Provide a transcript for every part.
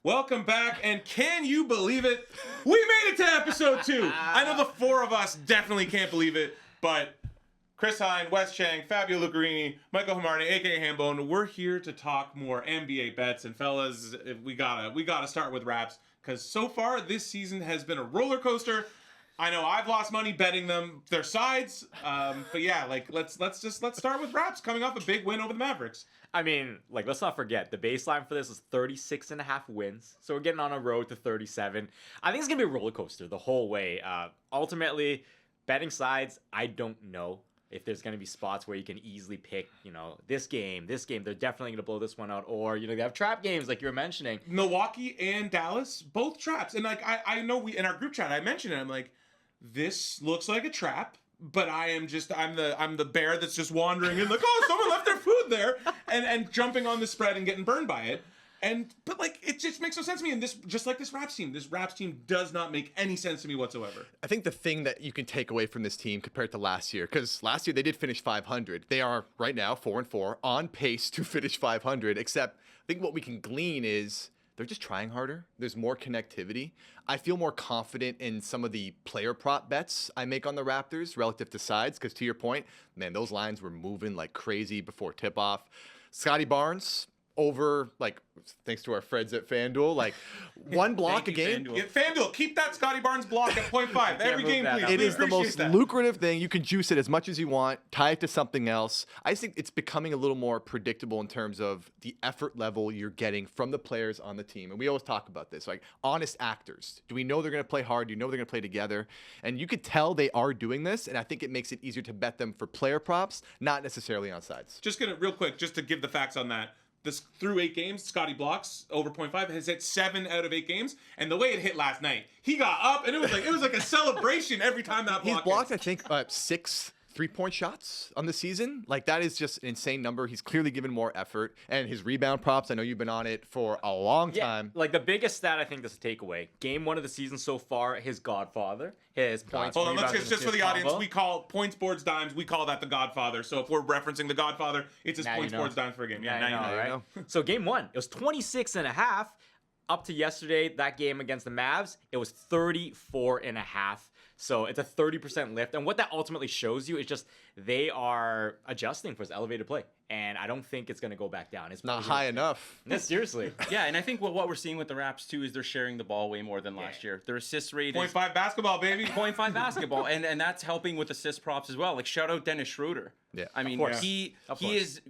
Welcome back, and can you believe it? We made it to episode 2. I know the 4 of us definitely can't believe it, but Chris Hine, Wes Chang, Fabio Lucarini, Michael Hamarni, aka Hambone, we're here to talk more NBA bets. And fellas, we gotta start with Raps, because so far this season has been a roller coaster. I know I've lost money betting them their sides, but yeah, let's start with Raps coming off a big win over the Mavericks. I mean, let's not forget, the baseline for this is 36.5 wins. So we're getting on a road to 37. I think it's going to be a roller coaster the whole way. Ultimately, betting sides, I don't know if there's going to be spots where you can easily pick, this game, they're definitely going to blow this one out. Or, they have trap games like you were mentioning. Milwaukee and Dallas, both traps. And I know in our group chat, I mentioned it. I'm like, this looks like a trap. But I'm the bear that's just wandering in, like, oh, someone left their food there, and jumping on the spread and getting burned by it. But it just makes no sense to me. And this Raps team does not make any sense to me whatsoever. I think the thing that you can take away from this team compared to last year, because last year they did finish 500. They are right now 4-4, on pace to finish 500. Except I think what we can glean is they're just trying harder. There's more connectivity. I feel more confident in some of the player prop bets I make on the Raptors relative to sides, because to your point, man, those lines were moving like crazy before tip-off. Scottie Barnes over, thanks to our friends at FanDuel, one block a game. FanDuel, keep that Scottie Barnes block at 0.5 every game, please. It is the most lucrative thing. You can juice it as much as you want, tie it to something else. I think it's becoming a little more predictable in terms of the effort level you're getting from the players on the team. And we always talk about this, honest actors. Do we know they're going to play hard? Do you know they're going to play together? And you could tell they are doing this, and I think it makes it easier to bet them for player props, not necessarily on sides. Just real quick, just to give the facts on that. This through 8 games, Scottie blocks over 0.5 has hit 7 out of 8 games, and the way it hit last night, he got up and it was like a celebration every time that block. He's blocked, I think, 6 3-point shots on the season. That is just an insane number. He's clearly given more effort, and his rebound props, I know you've been on it for a long time. The biggest stat I think that's a takeaway. Game 1 of the season so far, his godfather, his points. Hold on, let's get just for the audience. We call points, boards, dimes. We call that the Godfather. So if we're referencing the Godfather, it's his points, boards, dimes for a game. Yeah, now you know, right? So game 1, it was 26.5. Up to yesterday, that game against the Mavs, it was 34.5. So it's a 30% lift. And what that ultimately shows you is just they are adjusting for his elevated play. And I don't think it's going to go back down. It's not high enough. No, seriously. Yeah, and I think what we're seeing with the Raps, too, is they're sharing the ball way more than last year. Their assist rate is 0.5 basketball, baby. 0.5 basketball. And that's helping with assist props as well. Shout out Dennis Schroeder. Yeah, I mean, he is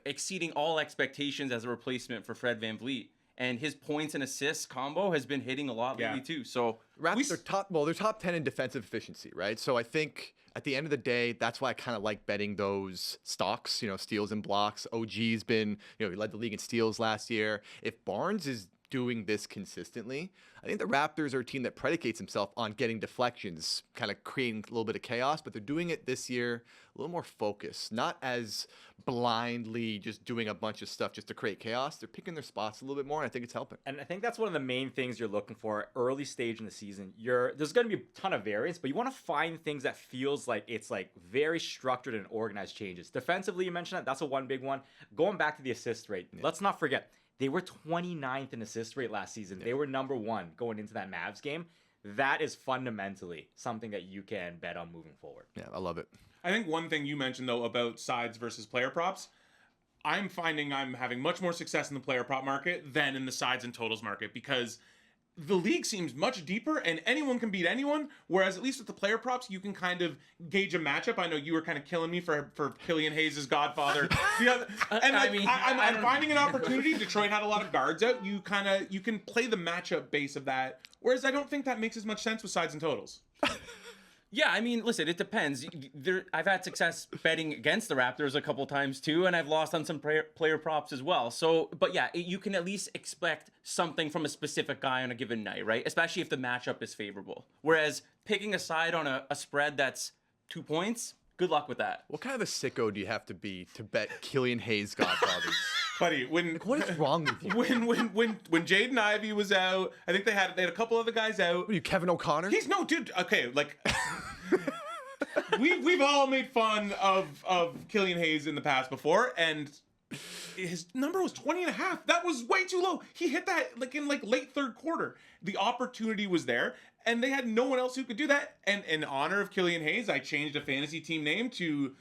exceeding all expectations as a replacement for Fred VanVleet. And his points and assists combo has been hitting a lot lately too. So Raps are they're top 10 in defensive efficiency, right? So I think at the end of the day, that's why I kind of like betting those stocks, steals and blocks. OG's been, he led the league in steals last year. If Barnes is doing this consistently, I think the Raptors are a team that predicates himself on getting deflections, kind of creating a little bit of chaos, but they're doing it this year a little more focused, not as blindly just doing a bunch of stuff just to create chaos. They're picking their spots a little bit more, and I think it's helping. And I think that's one of the main things you're looking for early stage in the season. There's going to be a ton of variance, but you want to find things that feels like it's very structured and organized changes. Defensively, you mentioned that's one big one. Going back to the assist rate, let's not forget, they were 29th in assist rate last season. They were number 1 going into that Mavs game. That is fundamentally something that you can bet on moving forward. Yeah, I love it. I think one thing you mentioned, though, about sides versus player props, I'm finding I'm having much more success in the player prop market than in the sides and totals market, because the league seems much deeper and anyone can beat anyone, whereas at least with the player props, you can kind of gauge a matchup. I know you were kind of killing me for Killian Hayes' Godfather. I'm finding an opportunity. Detroit had a lot of guards out. You can play the matchup base of that, whereas I don't think that makes as much sense with sides and totals. Yeah, I mean, listen, it depends. I've had success betting against the Raptors a couple times too, and I've lost on some player props as well. So, but yeah, you can at least expect something from a specific guy on a given night, right? Especially if the matchup is favorable. Whereas picking a side on a spread that's 2 points, good luck with that. What kind of a sicko do you have to be to bet Killian Hayes Godfathers? Buddy, what is wrong with you? When Jaden Ivey was out, I think they had a couple other guys out. What are you, Kevin O'Connor? Okay, we've all made fun of Killian Hayes in the past before, and his number was 20.5. That was way too low. He hit that in late third quarter. The opportunity was there, and they had no one else who could do that. And in honor of Killian Hayes, I changed a fantasy team name to.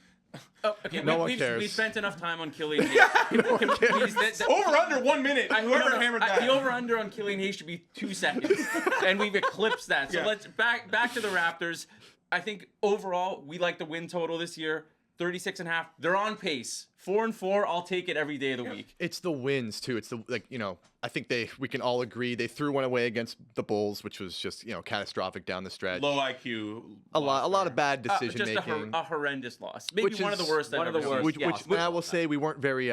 Oh, okay. No one We've cares. spent enough time on Killian Hayes. Over under 1 minute. Whoever hammered that. The over under on Killian Hayes should be 2 seconds, and we've eclipsed that. So Yeah. let's back to the Raptors. I think overall we like the win total this year, 36.5. They're on pace. 4-4. I'll take it every day of the week. It's the wins too. It's the I think we can all agree they threw one away against the Bulls, which was just catastrophic down the stretch. Low IQ. A lot of bad decision Just making. a horrendous loss. Maybe Which one of the is worst. one I've of the ever worst. seen. Which and I will say we weren't very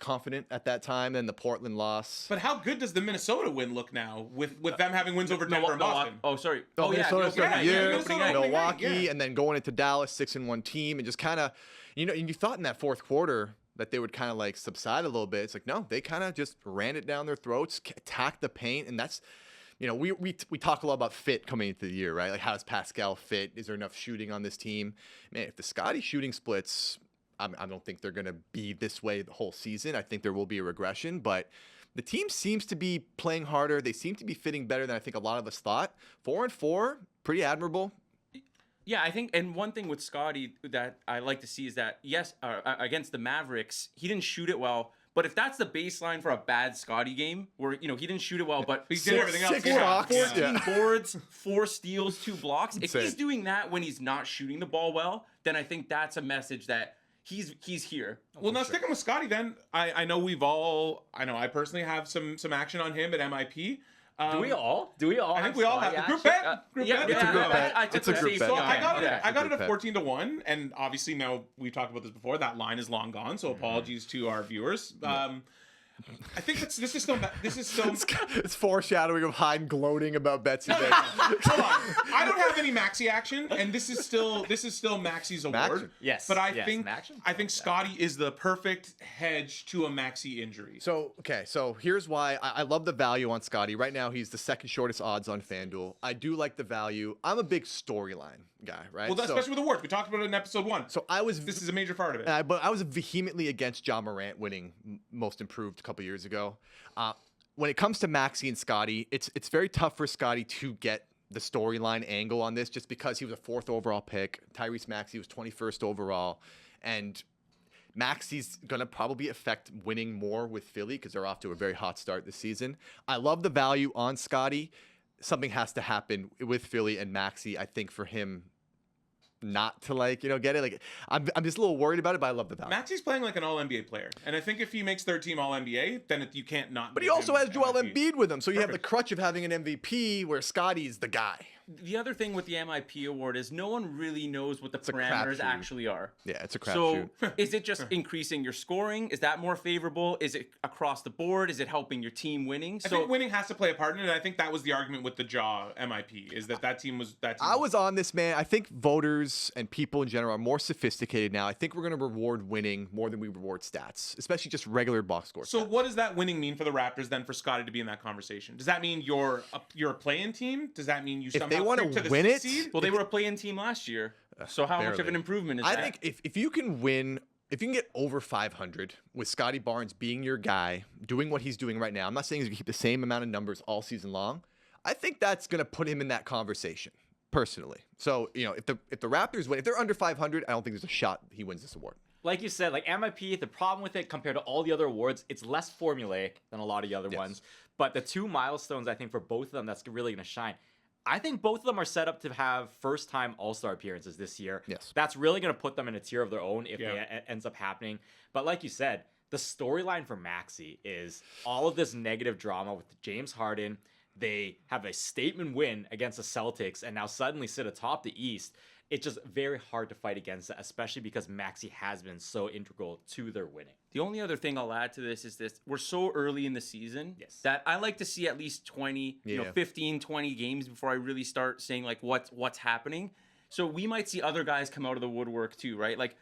confident at that time. Then the Portland loss. But how good does the Minnesota win look now with them having wins over Denver and Boston? Oh, sorry. Oh, Minnesota the started the opening year, night, opening night. Milwaukee, yeah. and then going into Dallas, 6-1 team, and just kind of, and you thought in that fourth quarter that they would kind of subside a little bit. It's no, they kind of just ran it down their throats, attacked the paint, and that's, we talk a lot about fit coming into the year, right? Like, how does Pascal fit? Is there enough shooting on this team? Man, if the Scottie shooting splits, I don't think they're going to be this way the whole season. I think there will be a regression, but the team seems to be playing harder. They seem to be fitting better than I think a lot of us thought. 4-4, pretty admirable. Yeah, I think, and one thing with Scottie that I like to see is that, yes, against the Mavericks, he didn't shoot it well. But if that's the baseline for a bad Scottie game, where he didn't shoot it well, but He did everything else. 6 blocks. 14 boards, 4 steals, 2 blocks. If Insane. he's doing that when he's not shooting the ball well, then I think that's a message that he's here. Well, now sticking with Scotty, then I know I personally have some action on him at MIP. Do we all? I think we all have group bet. Group bet. It's a group bet. I took It's a the group safe bet. So bet. I got it. Yeah. I got it Group at bet. 14-1, and obviously now we talked about this before. That line is long gone, so apologies to our viewers. I think this is still. It's foreshadowing of Hyde gloating about Betsy. Hold on. I don't have any Maxi action, and this is still Maxi's award. Maxi. Yes, But I yes, think Maxi? I think Scotty is the perfect hedge to a Maxi injury. So here's why I love the value on Scotty. Right now, he's the second shortest odds on FanDuel. I do like the value. I'm a big storyline guy, right? Well, especially with awards. We talked about it in episode 1. So This is a major part of it. but I was vehemently against Ja Morant winning Most Improved a couple years ago. When it comes to Maxi and Scotty, it's very tough for Scotty to get the storyline angle on this, just because he was a 4th overall pick. Tyrese Maxey was 21st overall, and Maxi's going to probably affect winning more with Philly because they're off to a very hot start this season. I love the value on Scotty. Something has to happen with Philly and Maxey, I think, for him not to get it. I'm just a little worried about it, but I love the value. Maxi's playing like an All-NBA player, and I think if he makes third team All-NBA, then you can't not. But he give also him has Joel MVP. Embiid with him, so you have the Perfect. crutch of having an MVP where Scotty's the guy. The other thing with the MIP award is no one really knows what the a parameters crapshoot. actually are. Yeah, it's a So crapshoot. is it just increasing your scoring? Is that more favorable? Is it across the board? Is it helping your team winning? I think winning has to play a part in it, and I think that was the argument with the Jaw MIP, is that team was that team. I was on this, man. I think voters and people in general are more sophisticated now. I think we're going to reward winning more than we reward stats, especially just regular box score. So stats. what does that winning mean for the Raptors then for Scotty to be in that conversation? Does that mean you're a play-in team? Does that mean you somehow they wanna creep to the win it, seed? Well, they were a play-in team last year. So how much of barely. an improvement is I that? think if you can win, if you can get over 500 with Scottie Barnes being your guy, doing what he's doing right now, I'm not saying he's going to keep the same amount of numbers all season long. I think that's going to put him in that conversation, personally. So, if the Raptors win, if they're under 500, I don't think there's a shot he wins this award. Like you said, like MIP, the problem with it compared to all the other awards, it's less formulaic than a lot of the other ones. But the 2 milestones, I think, for both of them, that's really going to shine. I think both of them are set up to have first-time All-Star appearances this year. Yes. That's really going to put them in a tier of their own if Yeah. it ends up happening. But like you said, the storyline for Maxey is all of this negative drama with James Harden. They have a statement win against the Celtics and now suddenly sit atop the East. It's just very hard to fight against that, especially because Maxey has been so integral to their winning. The only other thing I'll add to this is this. We're so early in the season that I like to see at least 20, 15, 20 games before I really start saying like what's happening. So we might see other guys come out of the woodwork too, right? Like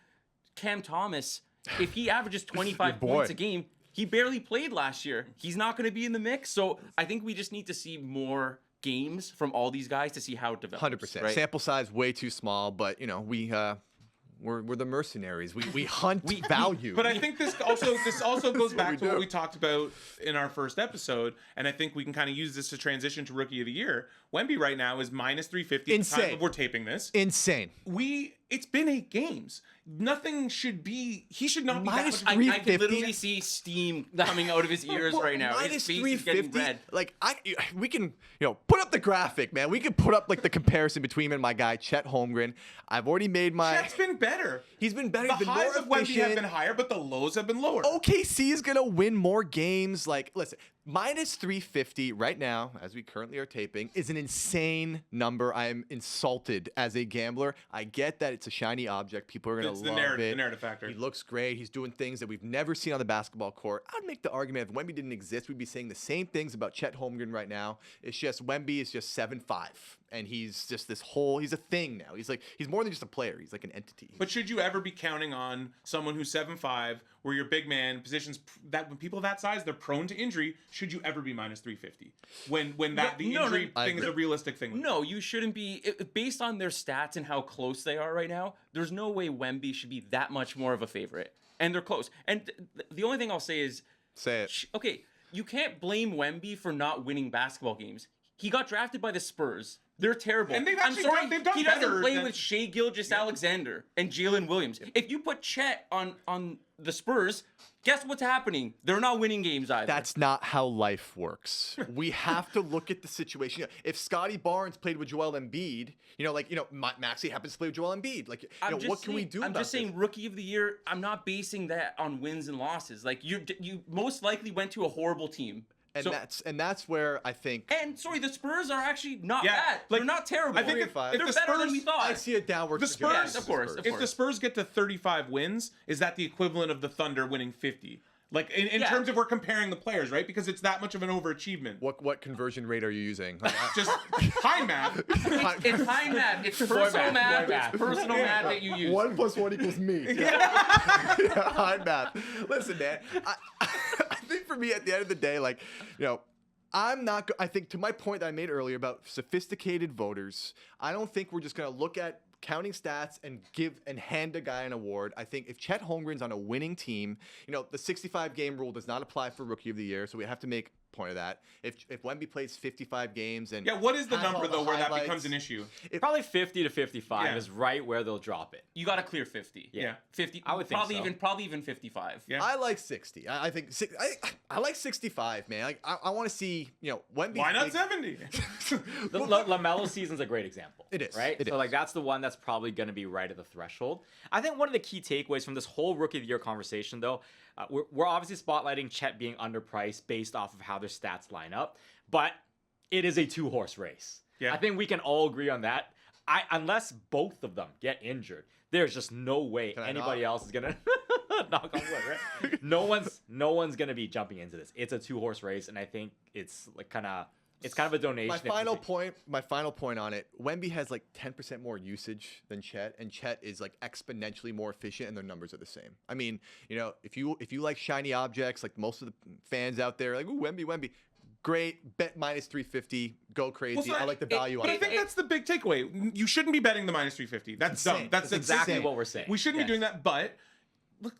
Cam Thomas, if he averages 25 points a game, he barely played last year. He's not going to be in the mix. So I think we just need to see more games from all these guys to see how it develops. 100%. Right? Sample size way too small, but we We're the mercenaries. We hunt value. But I think this also goes back to what do. we talked about in our first episode, and I think we can kind of use this to transition to Rookie of the Year. Wemby right now is minus 350 at the time Insane. of we're taping this. Insane. It's been 8 games. Nothing should be. He should not be Minus that much. I can literally see steam coming out of his ears right now. His Minus face is getting 350. red. Like we can put up the graphic, man. We can put up like the comparison between him and my guy Chet Holmgren. I've already made my. Chet's been better. He's been better. The He's been highs more of Wemby have efficient. been higher, but the lows have been lower. OKC is gonna win more games. Like, listen, minus 350 right now, as we currently are taping, is an insane number. I am insulted as a gambler. I get that it's a shiny object. People are gonna It's love the narrative, it. the narrative factor. He looks great. He's doing things that we've never seen on the basketball court. I'd make the argument if Wemby didn't exist, we'd be saying the same things about Chet Holmgren right now. It's just Wemby is just 7'5", and he's just he's a thing now. He's more than just a player. He's like an entity. But should you ever be counting on someone who's 7'5", where your big man positions that when people that size they're prone to injury? Should you ever be minus 350 when the injury thing is a realistic thing? No, you shouldn't be. Based on their stats and how close they are right now, there's no way Wemby should be that much more of a favorite. And they're close. And the only thing I'll say is, Say it. okay, you can't blame Wemby for not winning basketball games. He got drafted by the Spurs. They're terrible. And they've I'm actually sorry, done- they've done he doesn't better play than- with Shai Gilgeous-Alexander and Jalen Williams. If you put Chet on the Spurs, guess what's happening? They're not winning games either. That's not how life works. We have to look at the situation. If Scottie Barnes played with Joel Embiid, Maxey happens to play with Joel Embiid. Like, what can we do I'm about just saying, this? Rookie of the Year, I'm not basing that on wins and losses. Like, you most likely went to a horrible team. And that's where I think And sorry, the Spurs are actually not Yeah, bad. like, They're not terrible. I think if they're the better than we thought. I see a downward The trajectory. Spurs, Yes, of course, of if the Spurs get to 35 wins, is that the equivalent of the Thunder winning 50? Like in Yeah. terms of we're comparing the players, right? Because it's that much of an overachievement. What conversion rate are you using? Just high math. It's high math. It's personal math. It's personal math that you use. 1 + 1 = me. Yeah, high math. Listen, man. I think for me, at the end of the day, I think to my point that I made earlier about sophisticated voters, I don't think we're just going to look at counting stats and hand a guy an award. I think if Chet Holmgren's on a winning team, the 65-game rule does not apply for Rookie of the Year, so we have to make point of that. If Wemby plays 55 games and What is the has all number the though where that highlights- becomes an issue? Probably 50 to 55 Yeah. is right where they'll drop it. You got to clear 50. Yeah. 50. I would think probably so. even 55. Yeah. I like 60. I think I like 65, man. Like I want to see, Wemby. Why not 70? The LaMelo season's a great example. It is. Right? It so, is. that's the one that's probably going to be right at the threshold. I think one of the key takeaways from this whole Rookie of the Year conversation, though, we're obviously spotlighting Chet being underpriced based off of how their stats line up, but it is a 2-horse race. Yeah. I think we can all agree on that. Unless both of them get injured, there's just no way Can I anybody knock? else is gonna knock on wood, right? No one's gonna be jumping into this. It's a 2-horse race, and I think it's kind of a donation. My final point on it, Wemby has 10% more usage than Chet, and Chet is exponentially more efficient, and their numbers are the same. I mean, if you like shiny objects, like most of the fans out there, ooh, Wemby, great, bet minus 350, go crazy. I like the value But on I it. think that's the big takeaway. You shouldn't be betting the minus 350. That's dumb. insane. That's That's exactly insane. what we're saying. We shouldn't Yes. be doing that. But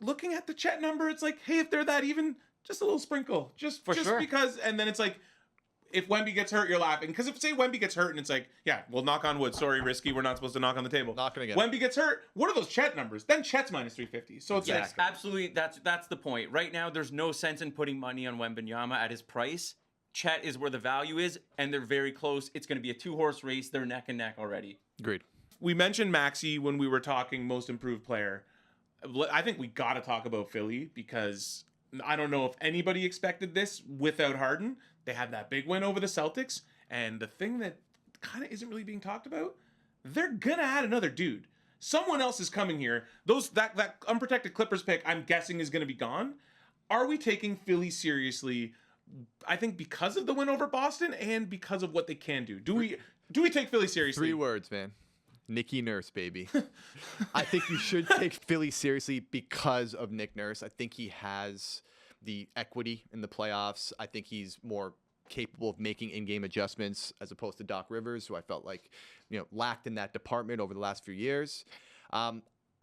looking at the Chet number, it's like, hey, if they're that even, just a little sprinkle, just sure. because. And then it's like, if Wemby gets hurt, you're laughing. Because if say Wemby gets hurt and it's like, yeah, well, knock on wood. Sorry, risky. We're not supposed to knock on the table. Not gonna get Wemby gets hurt. What are those Chet numbers? Then Chet's minus 350. So it's Yes, like, absolutely. That's the point. Right now, there's no sense in putting money on Wembanyama at his price. Chet is where the value is, and they're very close. It's going to be a 2-horse race. They're neck and neck already. Agreed. we mentioned Maxey when we were talking most improved player. I think we got to talk about Philly because I don't know if anybody expected this without Harden. They had that big win over the Celtics, and the thing that kind of isn't really being talked about, they're gonna add another dude. Someone else is coming here. That unprotected Clippers pick, I'm guessing, is gonna be gone. Are we taking Philly seriously? I think because of the win over Boston and because of what they can do. Do we take Philly seriously? 3 words, man. Nicky Nurse, baby. I think you should take Philly seriously because of Nick Nurse. I think he has the equity in the playoffs. I think he's more capable of making in-game adjustments as opposed to Doc Rivers, who I felt like, lacked in that department over the last few years.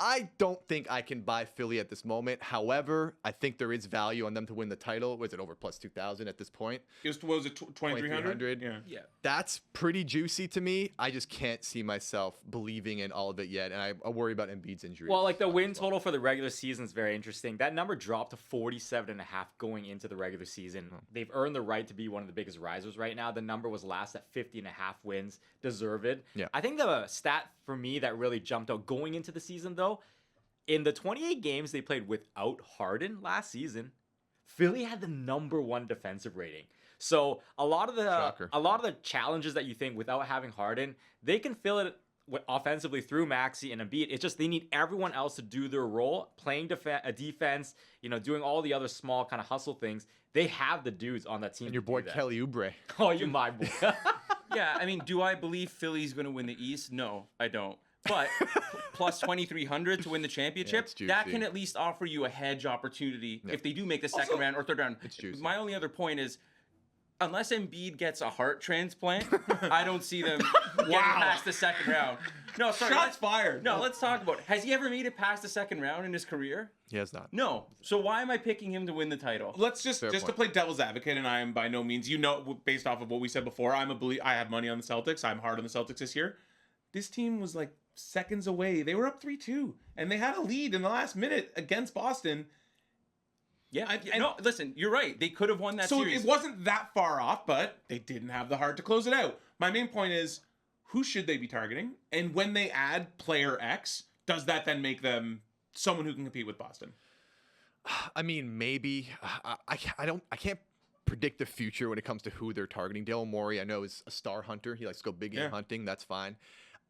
I don't think I can buy Philly at this moment. However, I think there is value on them to win the title. Was it over plus 2,000 at this point? What was it, 2,300? Yeah. Yeah. That's pretty juicy to me. I just can't see myself believing in all of it yet, and I worry about Embiid's injury. Well, like the win total for the regular season is very interesting. That number dropped to 47.5 going into the regular season. They've earned the right to be one of the biggest risers right now. The number was last at 50.5 wins, deserved. Yeah. I think the stat for me that really jumped out going into the season, though, in the 28 games they played without Harden last season, Philly had the number 1 defensive rating. So a lot of the challenges that you think without having Harden, they can fill it offensively through Maxey and Embiid. It's just they need everyone else to do their role, playing defense, doing all the other small kind of hustle things. They have the dudes on that team. and your boy Kelly Oubre. Oh, you my boy. Yeah, I mean, do I believe Philly's going to win the East? No, I don't. But plus 2,300 to win the championship, it's juicy. that can at least offer you a hedge opportunity if they do make the second round or third round. It's juicy. My only other point is, unless Embiid gets a heart transplant, I don't see them getting past the second round. No, sorry. Shots fired. No, let's talk about it. Has he ever made it past the second round in his career? He has not. No. So why am I picking him to win the title? Let's just Fair to point. play devil's advocate, and I am by no means, based off of what we said before, I have money on the Celtics. I'm hard on the Celtics this year. This team was like seconds away. They were up 3-2, and they had a lead in the last minute against Boston. Yeah. No, listen, you're right. They could have won that series. So it wasn't that far off, but they didn't have the heart to close it out. My main point is, who should they be targeting? And when they add player X, does that then make them someone who can compete with Boston? I mean, maybe. I can't predict the future when it comes to who they're targeting. Daryl Morey, I know, is a star hunter. He likes to go big game hunting. That's fine.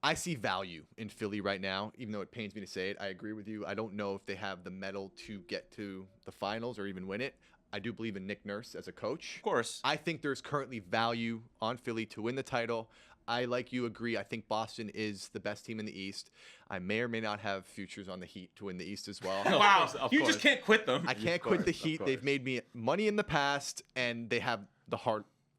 I see value in Philly right now, even though it pains me to say it. I agree with you. I don't know if they have the mettle to get to the finals or even win it. I do believe in Nick Nurse as a coach. Of course. I think there's currently value on Philly to win the title. I, like you, agree. I think Boston is the best team in the East. I may or may not have futures on the Heat to win the East as well. Wow, of you course. just can't quit them. I can't quit the Heat. They've made me money in the past, and they have the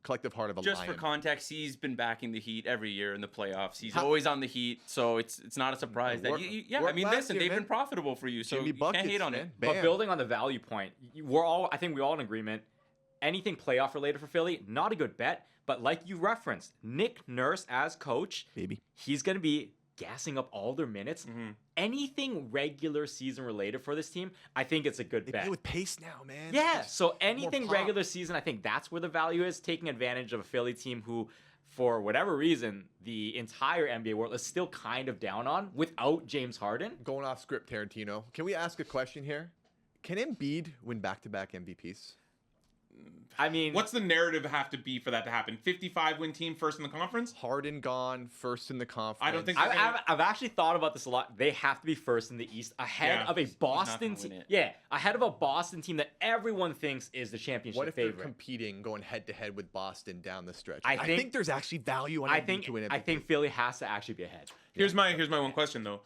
collective heart of a Just lion. for context, he's been backing the Heat every year in the playoffs. He's always on the Heat, so it's not a surprise that I mean, last listen, year, they've man. been profitable for you, so Jimmy you buckets, can't hate on man. it. Bam. But building on the value point, I think we're all in agreement. Anything playoff related for Philly, not a good bet. But like you referenced, Nick Nurse as coach, Baby. he's going to be gassing up all their minutes. Anything regular season related for this team, I think it's a good They bet. play with pace now, man. Yeah, Just so anything pop. regular season, I think that's where the value is, taking advantage of a Philly team who, for whatever reason, the entire NBA world is still kind of down on without James Harden. Going off script, Tarantino. Can we ask a question here? Can Embiid win back-to-back MVPs? I mean, What's the narrative have to be for that to happen? 55-win team first in the conference? Harden gone, first in the conference. I don't think I've actually thought about this a lot. They have to be first in the East ahead Yeah. of a Boston gonna win team. it. Yeah, ahead of a Boston team that everyone thinks is the championship What if favorite. they're competing, going head-to-head with Boston down the stretch? I I think- think there's actually value on I Embiid think to win MVP. I think Philly has to actually be ahead. Here's my one question though.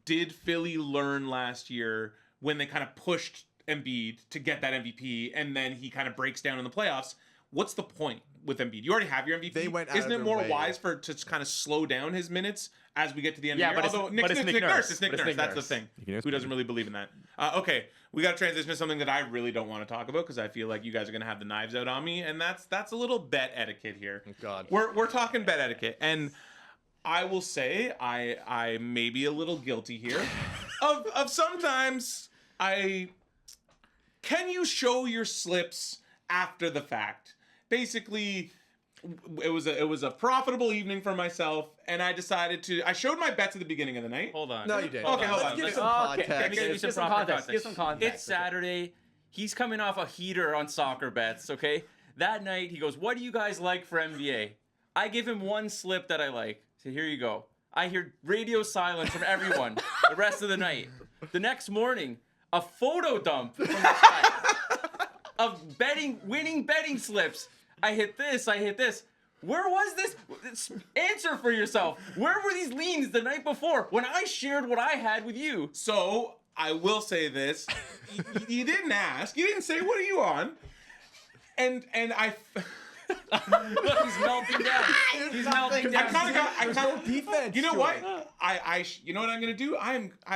Did Philly learn last year when they kind of pushed Embiid to get that MVP and then he kind of breaks down in the playoffs? What's the point with Embiid? You already have your MVP. They went out Isn't of it their more way. wise to kind of slow down his minutes as we get to the end Yeah, of the year? but it's- Although but it's Nick Nick Nurse. Nurse. It's Nick But it's Nurse. Nick That's Nurse. the thing. Nick Nurse, Who doesn't baby. really believe in that? Okay, we got to transition to something that I really don't want to talk about because I feel like you guys are going to have the knives out on me, and that's a little bet etiquette here. Oh, God. We're talking bet etiquette, and I will say I may be a little guilty here of sometimes can you show your slips after the fact? Basically, it was a profitable evening for myself, and I showed my bets at the beginning of the night. Hold on. No, you didn't. Okay, hold Let's on. give Let's- some context. Let me give you some proper context. Give some context. It's Saturday. He's coming off a heater on soccer bets, okay? That night, he goes, what do you guys like for NBA? I give him one slip that I like. So here you go. I hear radio silence from everyone the rest of the night. The next morning, a photo dump from this guy of winning betting slips. I hit this. Where was this? Answer for yourself. Where were these leans the night before when I shared what I had with you? So I will say this: you didn't ask. You didn't say what are you on, and Look, he's melting down. He's melting down. I kind of defense. You know to what? it. You know what I'm gonna do?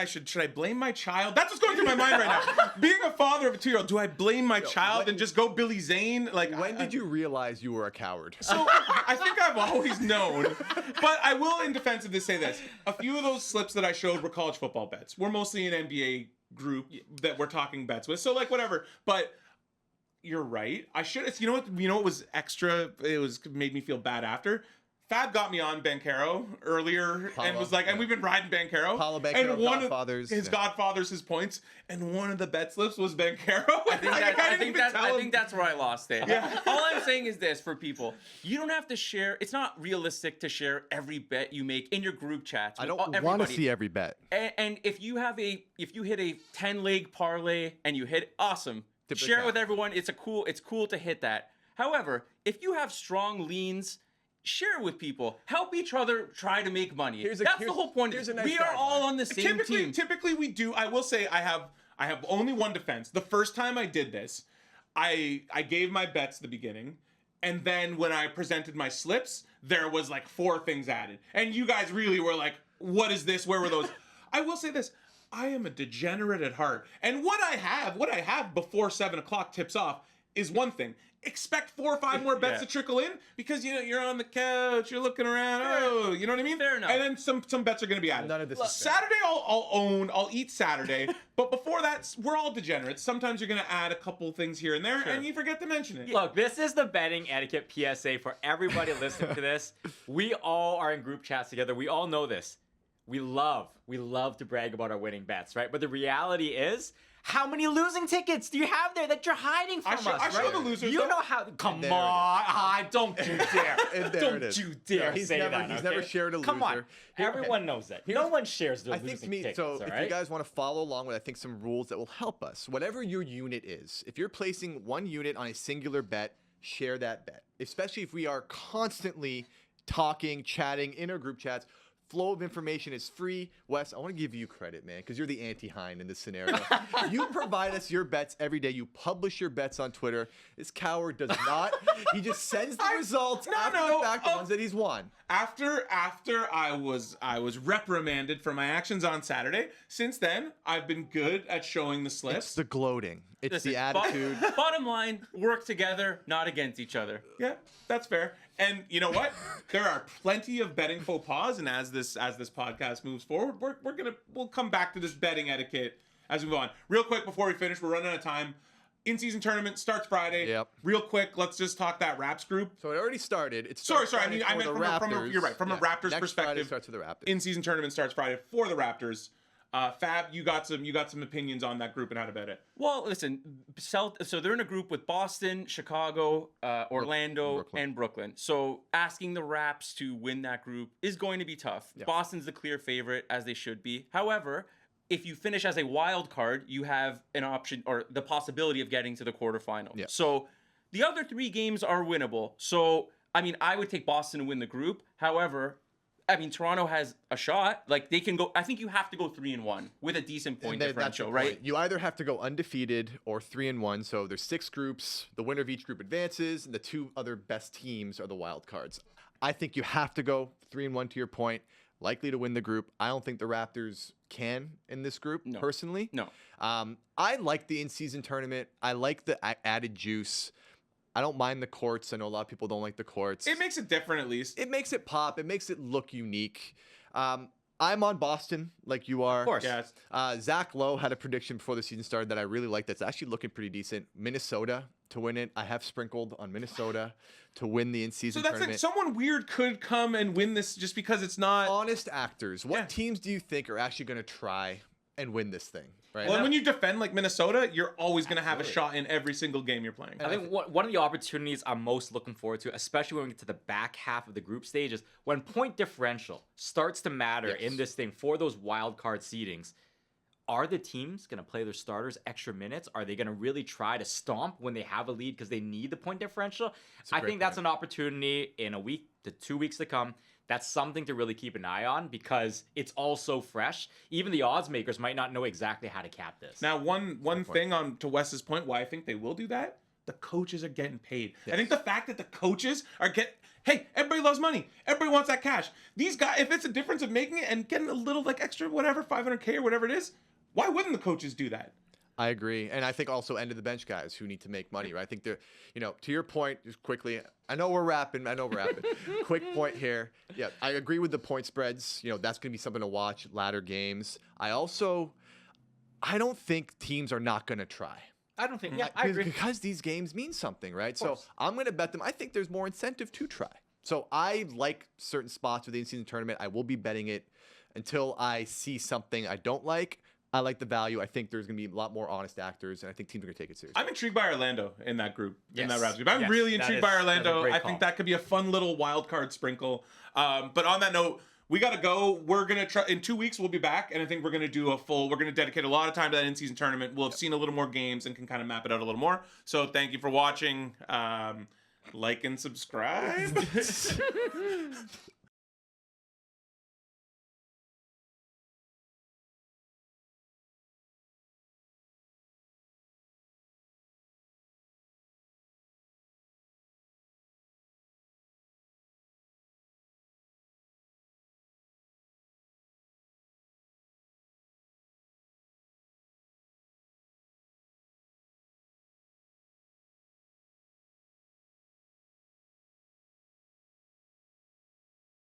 Should I blame my child? That's what's going through my mind right now. Being a father of a 2-year-old, do I blame my child and just go Billy Zane? Like, When did you realize you were a coward? So I think I've always known, but I will, in defense of this, say this: a few of those slips that I showed were college football bets. We're mostly an NBA group that we're talking bets with, so like whatever. But you're right. I should. You know what? You know what was extra? It was made me feel bad after. Fab got me on Banchero earlier and was like, and we've been riding Banchero. Paulo Banchero, and one Godfathers. of his Godfathers, his points, and one of the bet slips was Banchero. I think that's where I lost it. Yeah. All I'm saying is this for people: you don't have to share. It's not realistic to share every bet you make in your group chats. I with don't want to everybody. see every bet. And if you hit a 10-leg parlay and you hit awesome, Tip of the share it cap. with everyone. It's cool to hit that. However, if you have strong leans, share it with people. Help each other try to make money. That's the whole point. here's a nice We are all guideline. on the same team. Typically we do. I will say I have only one defense. The first time I did this, I gave my bets at the beginning, and then when I presented my slips, there was like 4 things added, and you guys really were like, "What is this? Where were those?" I will say this: I am a degenerate at heart, and what I have before 7 o'clock tips off is one thing. Expect 4 or 5 more bets to trickle in because you're on the couch, you're looking around. Oh, you know what I mean? Fair enough. And then some bets are going to be added. None of this is fair. Saturday I'll eat Saturday, but before that we're all degenerates. Sometimes you're going to add a couple things here and there, and you forget to mention it. Look, this is the betting etiquette PSA for everybody listening to this. We all are in group chats together. We all know this. We love to brag about our winning bets, right? But the reality is, how many losing tickets do you have there that you're hiding from us? I show right? the losers. You though. know how? Come there on, don't you dare! And there it Don't is. you dare He's say never- that. he's okay? never shared a Come on, loser. everyone knows that. No one shares their I losing think to me, tickets. so all if right? you guys want to follow along with, I think some rules that will help us. Whatever your unit is, if you're placing one unit on a singular bet, share that bet. Especially if we are constantly talking, chatting in our group chats. Flow of information is free. Wes, I want to give you credit, man, because you're the anti-Hind in this scenario. You provide us your bets every day. You publish your bets on Twitter. This coward does not. He just sends the results after the fact, the ones that he's won. After I was reprimanded for my actions on Saturday. Since then, I've been good at showing the It's slips. the gloating. It's Listen, the attitude. Bottom line, work together, not against each other. Yeah, that's fair. And you know what? There are plenty of betting faux pas, and as this podcast moves forward, we'll come back to this betting etiquette as we move on. Real quick before we finish, we're running out of time. In-season tournament starts Friday. Yep. Real quick, let's just talk that Raps group. So it already started. It's Sorry. I meant from a you're right. From a Raptors Next perspective. Friday starts with the Raptors. In-season tournament starts Friday for the Raptors. Fab, you got some opinions on that group and how to bet it. Well, listen, so they're in a group with Boston, Chicago, Orlando, and Brooklyn. So asking the Raps to win that group is going to be tough. Yeah. Boston's the clear favorite, as they should be. However, if you finish as a wild card, you have an option or the possibility of getting to the quarterfinal. Yeah. So the other 3 games are winnable. So, I mean, I would take Boston to win the group. However, I mean, Toronto has a shot. Like, they can go. I think you have to go 3-1 with a decent point And that's the differential, point. right? You either have to go undefeated or 3-1. So there's 6 groups. The winner of each group advances, and the 2 other best teams are the wild cards. I think you have to go 3-1 to your point. Likely to win the group. I don't think the Raptors can in this group, personally. No. I like the in-season tournament. I like the added juice. I don't mind the courts. I know a lot of people don't like the courts. It makes it different, at least. It makes it pop. It makes it look unique. I'm on Boston, like you are. Of course. Yes. Zach Lowe had a prediction before the season started that I really like. That's actually looking pretty decent. Minnesota to win it. I have sprinkled on Minnesota to win the in-season So that's tournament. like someone weird could come and win this just because it's not. Honest actors. What Yeah. teams do you think are actually going to try and win this thing? Right. Well, and when you defend like Minnesota, you're always going to have a shot in every single game you're playing. I think one of the opportunities I'm most looking forward to, especially when we get to the back half of the group stage, is when point differential starts to matter in this thing for those wild card seedings. Are the teams going to play their starters extra minutes? Are they going to really try to stomp when they have a lead because they need the point differential? I think that's an opportunity in a week to 2 weeks to come. That's something to really keep an eye on because it's all so fresh. Even the odds makers might not know exactly how to cap this. Now, one thing on to Wes's point, why I think they will do that. the coaches are getting paid. I think the fact that the coaches are hey, everybody loves money. Everybody wants that cash. These guys, if it's a difference of making it and getting a little like extra, whatever, 500K or whatever it is, why wouldn't the coaches do that? I agree. And I think also end of the bench guys who need to make money, right? I think they're, to your point, just quickly, I know we're rapping. Quick point here. Yeah, I agree with the point spreads. That's going to be something to watch, latter games. I don't think teams are not going to try. I don't think. Yeah, I agree. Because these games mean something, right? So I'm going to bet them. I think there's more incentive to try. So I like certain spots within the in-season tournament. I will be betting it until I see something I don't like. I like the value. I think there's going to be a lot more honest actors, and I think teams are going to take it seriously. I'm intrigued by Orlando in that group, in that Raptors group. I'm Yes, really intrigued by Orlando. that's a great I think call. that could be a fun little wild card sprinkle. But on that note, we got to go. We're going to try in 2 weeks. We'll be back, and I think we're going to do we're going to dedicate a lot of time to that in-season tournament. We'll have seen a little more games and can kind of map it out a little more. So thank you for watching. Like and subscribe.